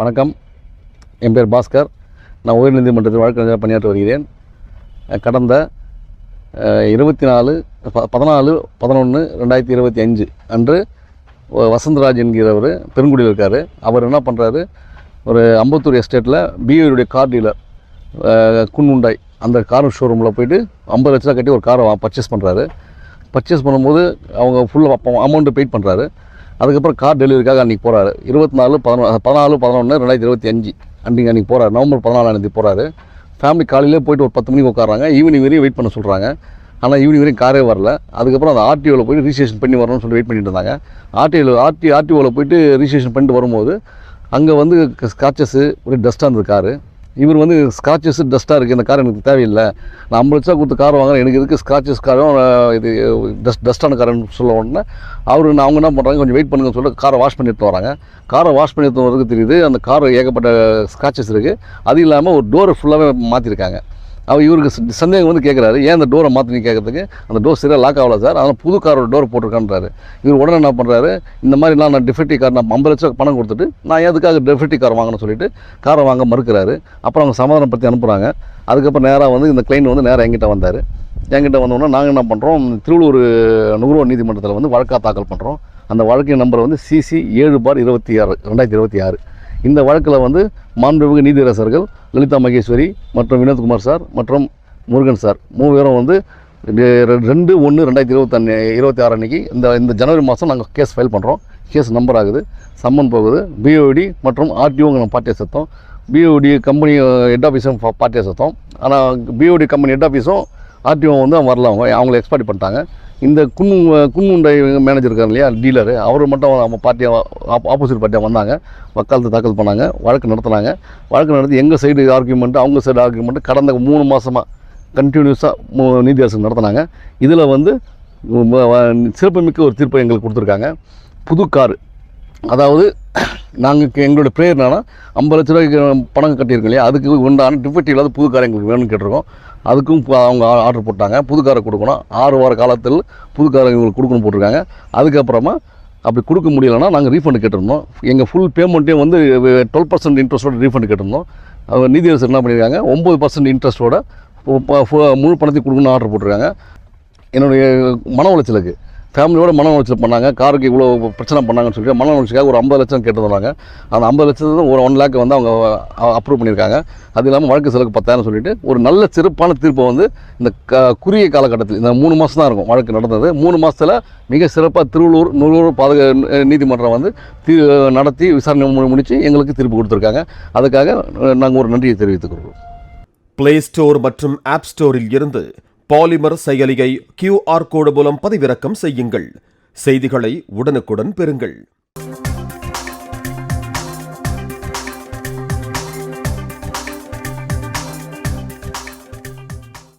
வணக்கம். என் பேர் பாஸ்கர். நான் உயர்நீதிமன்றத்தில் வழக்கறிஞராக பணியாற்றி வருகிறேன். கடந்த 14/11/2025 அன்று வசந்தராஜ் என்கிறவர் பெருங்குடியில் இருக்கார். அவர் என்ன பண்ணுறாரு, ஒரு அம்பத்தூர் எஸ்டேட்டில் பிஓடைய கார் டீலர் குன்னுண்டாய் அந்த கார் ஷோரூமில் போய்ட்டு 50 லட்ச ரூபா கட்டி ஒரு காரை பர்ச்சேஸ் பண்ணுறாரு. பர்ச்சேஸ் பண்ணும்போது அவங்க ஃபுல்லாக அமௌண்ட்டு பெய்ட் பண்ணுறாரு. அதுக்கப்புறம் கார் டெலிவரிக்காக அன்றைக்கி போகிறாரு. 14/11/2025 அன்றைக்கி போகிறார். நவம்பர் 14 போகிறாரு. ஃபேமிலி காலையிலே போய்ட்டு ஒரு 10 மணிக்கு உட்காராங்க. ஈவினிங் வரையும் வெயிட் பண்ண சொல்கிறாங்க. ஆனால் ஈவினிங் வரையும் காரே வரல. அதுக்கப்புறம் அந்த ஆர்டிஓவில் போய்ட்டு ரிஜிஸ்ட்ரேஷன் பண்ணி வரணும்னு சொல்லி வெயிட் பண்ணிட்டு இருந்தாங்க. ஆர்டிஓவில் போய்ட்டு ரிஜிஸ்ட்ரேஷன் பண்ணிட்டு வரும்போது அங்கே ஸ்காட்சஸ்ஸு ஒரு டஸ்ட்டாக இருந்தது காரு. இவர் ஸ்காட்சஸ் டஸ்ட்டாக இருக்குது, இந்த கார் எனக்கு தேவையில்லை, நான் 50 லட்சம் கொடுத்து கார் வாங்குறேன், எனக்கு இதுக்கு ஸ்காட்சஸ் காரும் இது டஸ்ட்டான காருன்னு சொல்ல உடனே அவங்க என்ன பண்ணுறாங்க, கொஞ்சம் வெயிட் பண்ணுங்கன்னு சொல்லிட்டு காரை வாஷ் பண்ணி எடுத்து வராங்க. காரை வாஷ் பண்ணி எடுத்து வரதுக்கு தெரியுது அந்த கார் ஏகப்பட்ட ஸ்காட்சஸ் இருக்குது. அது இல்லாமல் ஒரு டோரை ஃபுல்லாகவே மாற்றிருக்காங்க. இவருக்கு சந்தேகம் கேட்குறாரு, ஏன் அந்த டோரை மாற்றி கேட்கறதுக்கு, அந்த டோர் சரியாக லாக் ஆகலை சார், அதனால் புது காரோட டோர் போட்டிருக்கான்றாரு. இவர் உடனே என்ன பண்ணுறாரு, இந்த மாதிரி நான் டிஃபெக்டிவ் கார் நான் 50 லட்சம் பணம் கொடுத்துட்டு நான் எதுக்காக டிஃபெக்டிவ் கார் வாங்கணும்னு சொல்லிட்டு காரை வாங்க மறுக்கிறாரு. அப்புறம் அவங்க சமாதானப்படுத்தி அனுப்புகிறாங்க. அதுக்கப்புறம் நேராக இந்த கிளைண்ட் நேராக என்கிட்ட வந்தார். என்கிட்ட வந்தோன்னா நாங்கள் என்ன பண்ணுறோம், திருவள்ளூர் நுகர்வோர் நீதிமன்றத்தில் வழக்காக தாக்கல் பண்ணுறோம். அந்த வழக்கின் நம்பர் CC 7/26 2026. இந்த வழக்கில் மாண்புமிகு நீதியரசர்கள் லலிதா மகேஸ்வரி மற்றும் வினோத்குமார் சார் மற்றும் முருகன் சார் 3 பேரும் 2/1/2026 அன்றைக்கி இந்த ஜனவரி மாதம் நாங்கள் கேஸ் ஃபைல் பண்ணுறோம். கேஸ் நம்பர் ஆகுது, சம்மன் போகுது. பிஓடி மற்றும் ஆர்டிஓ பார்ட்டியை சத்தம், பிஓடி கம்பெனி ஹெட் ஆஃபீஸும் பார்ட்டியை சத்தம். ஆனால் பிஓடி கம்பெனி ஹெட் ஆஃபீஸும் ஆர்டிஓ வரல, அவங்கள எக்ஸ்பர்ட் பண்ணிட்டாங்க. இந்த குன்னுண்டாய் மேனேஜர் இருக்கார் இல்லையா, டீலரு, அவர் மட்டும் நம்ம பார்ட்டியாக ஆப்போசிட் பார்ட்டியாக வந்தாங்க. வக்காலத்து தாக்கல் பண்ணாங்க, வழக்கு நடத்தினாங்க. வழக்கு நடத்தி எங்கள் சைடு ஆர்கியூமெண்ட்டு அவங்க சைடு ஆர்கியூமெண்ட்டு கடந்த 3 மாதமாக கண்டினியூஸாக நீதியரசர் நடத்தினாங்க. இதில் சிறப்புமிக்க ஒரு தீர்ப்பை எங்களுக்கு கொடுத்துருக்காங்க. புது காரு, அதாவது எங்களுடைய ப்ரேயர் என்னன்னா 50 லட்ச ரூபாய்க்கு பணம் கட்டியிருக்கோம் இல்லையா, அதுக்கு உண்டான டிஃபெக்டிவ் இல்லாத புது கார் எங்களுக்கு வேணும்னு கேட்டிருக்கோம். அதுக்கும் அவங்க ஆர்டர் போட்டாங்க. புது காரை கொடுக்கணும், 6 வார காலத்தில் புது காரை எங்களுக்கு கொடுக்கணும் போட்டிருக்காங்க. அதுக்கப்புறமா அப்படி கொடுக்க முடியலைன்னா நாங்கள் ரீஃபண்ட் கேட்டிருந்தோம். எங்கள் ஃபுல் பேமெண்ட்டையும் 12% இன்ட்ரெஸ்ட்டோட ரீஃபண்ட் கேட்டிருந்தோம். நீதியரசர் என்ன பண்ணியிருக்காங்க, 9% இன்ட்ரெஸ்ட்டோட முழு பணத்தையும் கொடுக்கணும்னு ஆர்டர் போட்டிருக்காங்க. என்னுடைய மன உளைச்சலுக்கு ஃபேமிலியோட மன உளைச்சல் பண்ணாங்க, காருக்கு இவ்வளோ பிரச்சனை பண்ணாங்கன்னு சொல்லிட்டு மன உளைச்சலுக்காக ஒரு 50 லட்சம் கேட்டிருந்தாங்க. அந்த 50 லட்சத்துக்கு ஒரு 1 லேக் அவங்க அப்ரூவ் பண்ணியிருக்காங்க. அது இல்லாமல் வழக்கு செலவுக்கு 10,000 சொல்லிட்டு ஒரு நல்ல சிறப்பான தீர்ப்பை இந்த குறுகிய காலகட்டத்தில் இந்த 3 மாதம் தான் இருக்கும் வழக்கு நடந்தது. 3 மாதத்தில் மிக சிறப்பாக திருவள்ளூர் நுகர்வோர் நீதிமன்றம் நடத்தி விசாரணை முடித்து எங்களுக்கு தீர்ப்பு கொடுத்துருக்காங்க. அதுக்காக நாங்கள் ஒரு நன்றியை தெரிவித்துக்கிறோம். பிளே ஸ்டோர் மற்றும் ஆப் ஸ்டோரில் இருந்து பாலிமர் செயலியை QR கோடு மூலம் பதிவிறக்கம் செய்யுங்கள். செய்திகளை உடனுக்குடன் பெறுங்கள்.